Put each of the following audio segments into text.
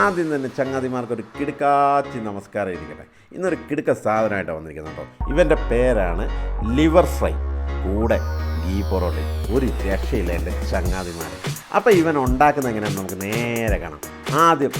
ആദ്യം തന്നെ ചങ്ങാതിമാർക്കൊരു കിടുക്കാച്ചി നമസ്കാരം ഇരിക്കട്ടെ. ഇന്നൊരു കിടുക്ക സാധനമായിട്ടാണ് വന്നിരിക്കുന്നത് കേട്ടോ. ഇവൻ്റെ പേരാണ് ലിവർ ഫ്രൈ, കൂടെ ഗീ പൊറോട്ട. ഒരു രക്ഷയില്ല എൻ്റെ ചങ്ങാതിമാർ. അപ്പോൾ ഇവൻ ഉണ്ടാക്കുന്ന എങ്ങനെയാണെന്ന് നമുക്ക് നേരെ കാണാം. ആദ്യം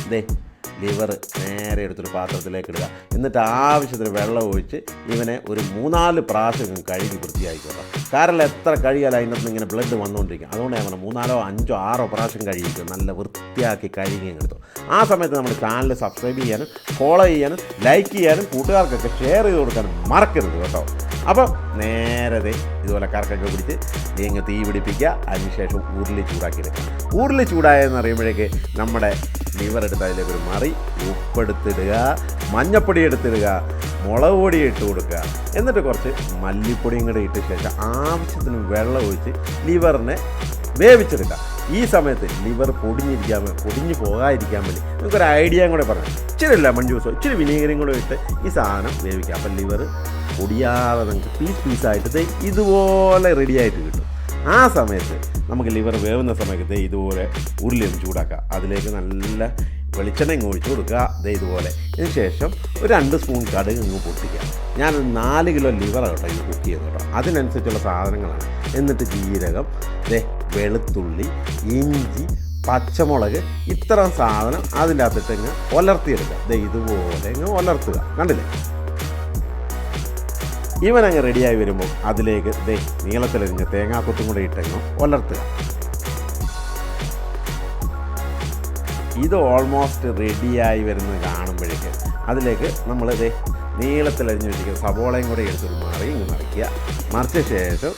ലിവർ നേരെ എടുത്തൊരു പാത്രത്തിലേക്ക് ഇടുക. എന്നിട്ട് ആവശ്യത്തിന് വെള്ളം ഒഴിച്ച് ഇവനെ ഒരു 3-4 പ്രാവശ്യം കഴുകി വൃത്തിയായിക്കോട്ടെ. കാരണം എത്ര കഴുകിയാലും അതിൻ്റെ നിന്ന് ഇങ്ങനെ ബ്ലഡ് വന്നുകൊണ്ടിരിക്കും. അതുകൊണ്ട് ഞാൻ 3-4, 5, 6 പ്രാവശ്യം കഴുകിക്കും. നല്ല വൃത്തിയാക്കി കഴുകി എടുത്തു. ആ സമയത്ത് നമ്മുടെ ചാനൽ സബ്സ്ക്രൈബ് ചെയ്യാനും ഫോളോ ചെയ്യാനും ലൈക്ക് ചെയ്യാനും കൂട്ടുകാർക്കൊക്കെ ഷെയർ ചെയ്ത് കൊടുക്കാനും മറക്കരുത് കേട്ടോ. അപ്പം നേരെ ഇതുപോലെ കറക്കൊക്കെ പിടിച്ച് നീങ്ങ് തീ പിടിപ്പിക്കുക. അതിനുശേഷം ഉരുളി ചൂടാക്കിയെടുക്കുക. ഉരുളി ചൂടായെന്ന് അറിയുമ്പോഴേക്ക് നമ്മുടെ ലിവർ എടുത്ത് അതിലേക്കൊരു മറി, ഉപ്പെടുത്തിടുക, മഞ്ഞപ്പൊടി എടുത്തിടുക, മുളക് പൊടി ഇട്ട് കൊടുക്കുക. എന്നിട്ട് കുറച്ച് മല്ലിപ്പൊടിയും കൂടെ ഇട്ട ശേഷം ആവശ്യത്തിന് വെള്ളം ഒഴിച്ച് ലിവറിനെ വേവിച്ചെടുക്കുക. ഈ സമയത്ത് ലിവർ പൊടിഞ്ഞു പോകാതിരിക്കാൻ വേണ്ടി നമുക്കൊരു ഐഡിയയും കൂടെ പറഞ്ഞു. ഇച്ചിരി ലെമൺ ജ്യൂസോ ഇച്ചിരി വിനീഗറും കൂടെ ഇട്ട് ഈ സാധനം വേവിക്കുക. അപ്പം ലിവർ പൊടിയാതെ നമുക്ക് പീസായിട്ട് ഇതുപോലെ റെഡിയായിട്ട് കിട്ടും. ആ സമയത്ത് നമുക്ക് ലിവർ വേവുന്ന സമയത്ത് ഇതുപോലെ ഉരുളിയും ചൂടാക്കുക. അതിലേക്ക് നല്ല വെളിച്ചെണ്ണ ഒഴിച്ച് കൊടുക്കുക. ഇതുപോലെ. ഇതിന് ശേഷം ഒരു 2 സ്പൂൺ കടുക് പൊട്ടിക്കുക. ഞാൻ 4 കിലോ ലിവർ കേട്ടോ ഇത് കുക്ക് ചെയ്ത് കേട്ടോ. അതിനനുസരിച്ചുള്ള സാധനങ്ങളാണ്. എന്നിട്ട് ജീരകം, വെളുത്തുള്ളി, ഇഞ്ചി, പച്ചമുളക്, ഇത്തരം സാധനം അതിൻ്റെ അകത്തിട്ട് ഒലർത്തിയെടുക്കുക. ഇതുപോലെ ഒലർത്തുക. കണ്ടില്ലേ? ഇവനങ്ങ് റെഡിയായി വരുമ്പോൾ അതിലേക്ക് നീളത്തിലരിഞ്ഞ തേങ്ങാക്കൊത്തും കൂടെ ഇട്ടങ്ങ് ഒലർത്തുക. ഇത് ഓൾമോസ്റ്റ് റെഡിയായി വരുന്നത് കാണുമ്പോഴേക്ക് അതിലേക്ക് നമ്മൾ നീളത്തിലരിഞ്ഞ് വെച്ചിരിക്കുക സവോളയും കൂടെ എടുത്തൊരു മറിക്കുക. മറിച്ച ശേഷം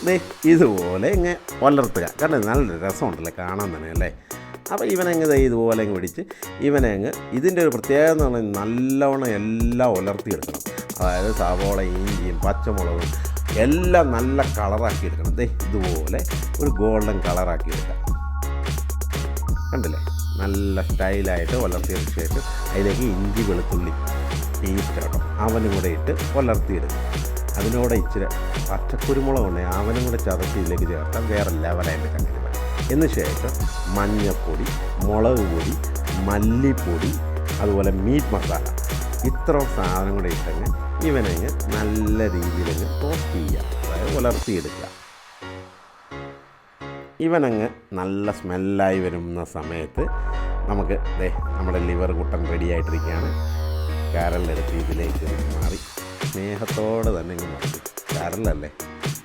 ഇതുപോലെ ഇങ്ങനെ ഒലർത്തുക. കാരണം നല്ല രസമുണ്ടല്ലേ കാണാൻ തന്നെ അല്ലേ. അപ്പോൾ ഇവനങ്ങ് ഇതുപോലെ അങ്ങ് പിടിച്ച് ഇവനങ്ങ് ഇതിൻ്റെ ഒരു പ്രത്യേകത എന്ന് പറഞ്ഞാൽ നല്ലവണ്ണം എല്ലാം ഒലർത്തിയെടുക്കണം. അതായത് സവോള, ഇഞ്ചിയും പച്ചമുളകും എല്ലാം നല്ല കളറാക്കി എടുക്കണം. ഇതുപോലെ ഒരു ഗോൾഡൻ കളറാക്കി എടുക്കാം. കണ്ടില്ലേ? നല്ല സ്റ്റൈലായിട്ട് വളർത്തിയതിന് ശേഷം അതിലേക്ക് ഇഞ്ചി വെളുത്തുള്ളി പേസ്റ്റ് കേട്ടോ അവനും കൂടെ ഇട്ട് വളർത്തിയെടുക്കും. അതിനോടെ ഇച്ചിരി പച്ചക്കുരുമുളകുണ്ട് അവനും കൂടെ ചതച്ച് ഇതിലേക്ക് ചേർത്താൽ വേറെ ലെവലായിട്ട് കണ്ടില്ല. എന്ന് ശേഷം മഞ്ഞൾപ്പൊടി, മുളക് പൊടി, മല്ലിപ്പൊടി, അതുപോലെ മീറ്റ് മസാല, ഇത്രയും സാധനം കൂടെ ഇട്ടങ്ങ് ഇവനങ്ങ് നല്ല രീതിയിലങ്ങ് ടോസ്റ്റ് ചെയ്യുക. അതായത് വളർത്തിയെടുക്കുക. ഇവനങ്ങ് നല്ല സ്മെല്ലായി വരുന്ന സമയത്ത് നമുക്ക് നമ്മുടെ ലിവർ കുട്ടൻ റെഡിയായിട്ടിരിക്കുകയാണ്. കാരലിലെടുത്ത് ഇതിലേക്ക് മാറി സ്നേഹത്തോടെ തന്നെ ഇങ്ങ് മറിക്കും. കാരലല്ലേ.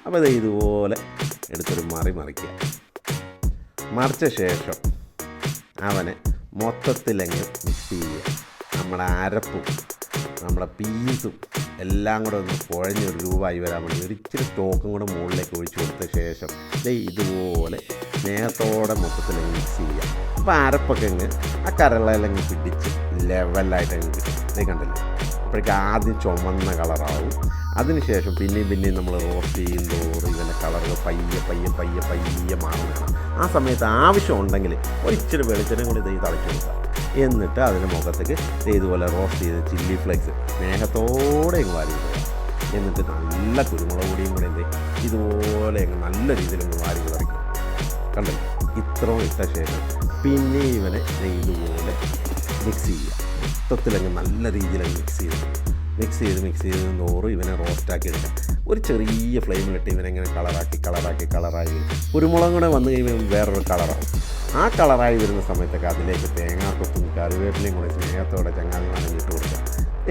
അപ്പോൾ ഇതുപോലെ എടുത്തൊരു മറിക്കുക. മറിച്ച ശേഷം അവനെ മൊത്തത്തിലങ്ങ് മിക്സ് ചെയ്യുക. നമ്മുടെ അരപ്പും നമ്മുടെ പീസും എല്ലാം കൂടെ ഒന്ന് കുഴഞ്ഞൊരു രൂപമായി വരാൻ വേണ്ടി ഒരിച്ചിരി സ്റ്റോക്കും കൂടെ മുകളിലേക്ക് ഒഴിച്ചു കൊടുത്ത ശേഷം ഇതുപോലെ സ്നേഹത്തോടെ മൊത്തത്തിലങ്ങ് മിക്സ് ചെയ്യുക. അപ്പോൾ അരപ്പൊക്കെ അങ്ങ് ആ കരളയിലങ്ങ് പിടിച്ച് ലെവലായിട്ടങ്ങ് കിട്ടും. കണ്ടില്ലേ? അപ്പോഴേക്ക് ആദ്യം ചുമന്ന കളറാവും. അതിനുശേഷം പിന്നെയും നമ്മൾ റോസ്റ്റ് ചെയ്യും തോറും ഇതിൻ്റെ കളറുകൾ പയ്യെ മാറുന്നതാണ്. ആ സമയത്ത് ആവശ്യമുണ്ടെങ്കിൽ ഒരിച്ചിരി വെളിച്ചെണ്ണയും കൂടി തളിച്ചു കൊടുക്കുക. എന്നിട്ട് അതിന് മുഖത്തേക്ക് ഇതുപോലെ റോസ്റ്റ് ചെയ്ത് ചില്ലി ഫ്ലേക്സ് സ്നേഹത്തോടെ അങ്ങ് വാരി വിടുക. എന്നിട്ട് നല്ല കുരുമുളക് പൊടിയും കൂടെ ഇതുപോലെ അങ്ങ് നല്ല രീതിയിൽ അങ്ങ് വാരി വിതറിക്കും. കണ്ടല്ലോ? ഇത്രയും ഇട്ട ശേഷം പിന്നെ ഇവനെ ഇതുപോലെ മിക്സ് ചെയ്യുക. മൊത്തത്തിലങ്ങ് നല്ല രീതിയിലങ്ങ് മിക്സ് ചെയ്ത് തോറും ഇവനെ റോസ്റ്റാക്കി എടുക്കാം. ഒരു ചെറിയ ഫ്ലെയിമിലിട്ട് ഇവനെങ്ങനെ കളറായി കുരുമുളകും കൂടെ വന്നു കഴിയുമ്പോൾ വേറൊരു കളറാവും. ആ കളറായി വരുന്ന സമയത്തൊക്കെ അതിലേക്ക് തേങ്ങാക്കൊത്തും കറിവേപ്പിലയും കൂടെ സ്നേഹത്തോടെ ചങ്ങാതിമാരെ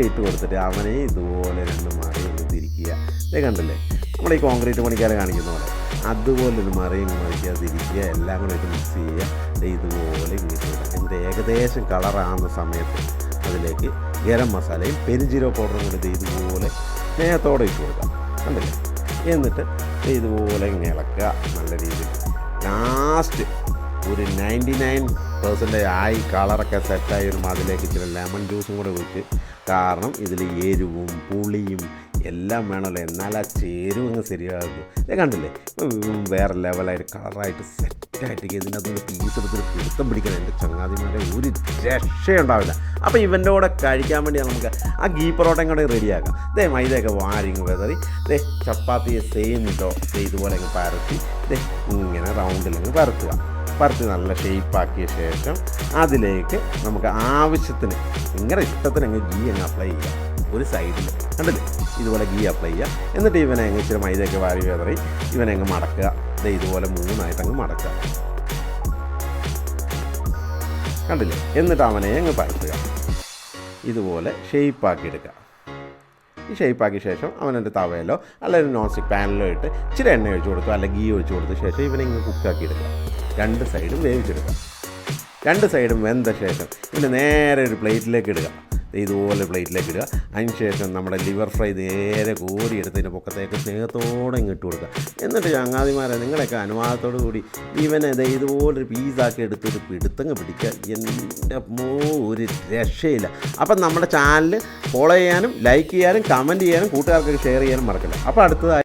ഇട്ട് കൊടുത്തിട്ട് അവനെ ഇതുപോലെ 2 മറിയും തിരിക്കുക. കണ്ടില്ലേ? നമ്മുടെ ഈ കോൺക്രീറ്റ് പണിക്കാരെ കാണിക്കുന്ന പോലെ അതുപോലൊരു മറിയും തിരിക്കുക. എല്ലാം കൂടെ ഇട്ട് മിക്സ് ചെയ്യുക. ഇതുപോലെ ഇങ്ങിട്ട് കൊടുക്കുക. എന്നിട്ട് ഏകദേശം കളറാകുന്ന സമയത്ത് അതിലേക്ക് ഗരം മസാലയും പെരുംജീരക പൗഡറും കൂടി ഇതുപോലെ സ്നേഹത്തോടെ ഇട്ട് കൊടുക്കാം. കണ്ടില്ലേ? എന്നിട്ട് ഇതുപോലെ ഇങ്ങനെ ഇളക്കുക നല്ല രീതിയിൽ. ലാസ്റ്റ് ഒരു 99% ആയി കളറൊക്കെ സെറ്റായി വരുമ്പോൾ അതിലേക്ക് ഇച്ചിരി ലെമൺ ജ്യൂസും കൂടെ ഒഴിച്ച്. കാരണം ഇതിൽ എരിവും പുളിയും എല്ലാം വേണമല്ലോ, എന്നാൽ ആ ചേരുവങ്ങ് ശരിയാകുന്നു. കണ്ടില്ലേ? വേറെ ലെവലായിട്ട് കളറായിട്ട് സെറ്റായിട്ട് ഇതിൻ്റെ അകത്തുനിന്ന് പീസ് എടുത്തൊരു പിടുത്തം പിടിക്കണം. എൻ്റെ ചങ്ങാതിമാരെ ഒരു രക്ഷയുണ്ടാവില്ല. അപ്പോൾ ഇവൻ്റെ കൂടെ കഴിക്കാൻ വേണ്ടി നമുക്ക് ആ ഗീ പൊറോട്ടയും കൂടെ റെഡിയാക്കാം. മൈദയൊക്കെ വാരിങ്ങ് വെതറി ചപ്പാത്തിയെ സെയിം ഇട്ടോ ഇതുപോലെ അങ്ങ് പരത്തി ഇങ്ങനെ റൗണ്ടിലങ്ങ് പരത്തുക. പരത്തി നല്ല ഷേപ്പാക്കിയ ശേഷം അതിലേക്ക് നമുക്ക് ആവശ്യത്തിന് നിങ്ങളുടെ ഇഷ്ടത്തിന് അങ്ങ് ഗീ അങ്ങ് അപ്ലൈ ചെയ്യുക. ഒരു സൈഡിൽ കണ്ടില്ലേ, ഇതുപോലെ ഗീ അപ്ലൈ ചെയ്യുക. എന്നിട്ട് ഇവനെ അങ്ങ് ഇച്ചിരി മൈദയൊക്കെ വാരി വേതറി ഇവനെ അങ്ങ് മടക്കുക. ഇതുപോലെ 3 അങ്ങ് മടക്കുക. കണ്ടില്ലേ? എന്നിട്ട് അവനെ അങ്ങ് പരത്തുക. ഇതുപോലെ ഷേപ്പാക്കി എടുക്കുക. ഈ ഷേപ്പാക്കിയ ശേഷം അവനെൻ്റെ തവയിലോ അല്ലെങ്കിൽ നോൺ സ്റ്റിക്ക് പാനിലോ ഇട്ട് ഇച്ചിരി എണ്ണ ഒഴിച്ച് കൊടുക്കുക, അല്ലെങ്കിൽ ഗീ ഒഴിച്ച് കൊടുത്ത ശേഷം ഇവനെ ഇങ്ങ് കുക്കാക്കി എടുക്കുക. 2 സൈഡും വേവിച്ചെടുക്കുക. 2 സൈഡും വെന്ത ശേഷം ഇവനെ നേരെ ഒരു പ്ലേറ്റിലേക്ക് ഇടുക. ഇതുപോലെ പ്ലേറ്റിലേക്ക് ഇടുക. അതിന് ശേഷം നമ്മുടെ ലിവർ ഫ്രൈ നേരെ കോരിയെടുത്തതിൻ്റെ പൊക്കത്തേക്ക് സ്നേഹത്തോടെ ഇങ്ങോട്ട് കൊടുക്കുക. എന്നിട്ട് ചങ്ങാതിമാരെ നിങ്ങളൊക്കെ അനുവാദത്തോടു കൂടി ഇവനെ ഇതുപോലൊരു പീസാക്കി എടുത്തിട്ട് പിടുത്തങ്ങ് പിടിക്കുക. എൻ്റെ ഒരു രക്ഷയില്ല. അപ്പം നമ്മുടെ ചാനൽ ഫോളോ ചെയ്യാനും ലൈക്ക് ചെയ്യാനും കമൻറ്റ് ചെയ്യാനും കൂട്ടുകാർക്കൊക്കെ ഷെയർ ചെയ്യാനും മറക്കില്ല. അപ്പോൾ അടുത്തതായി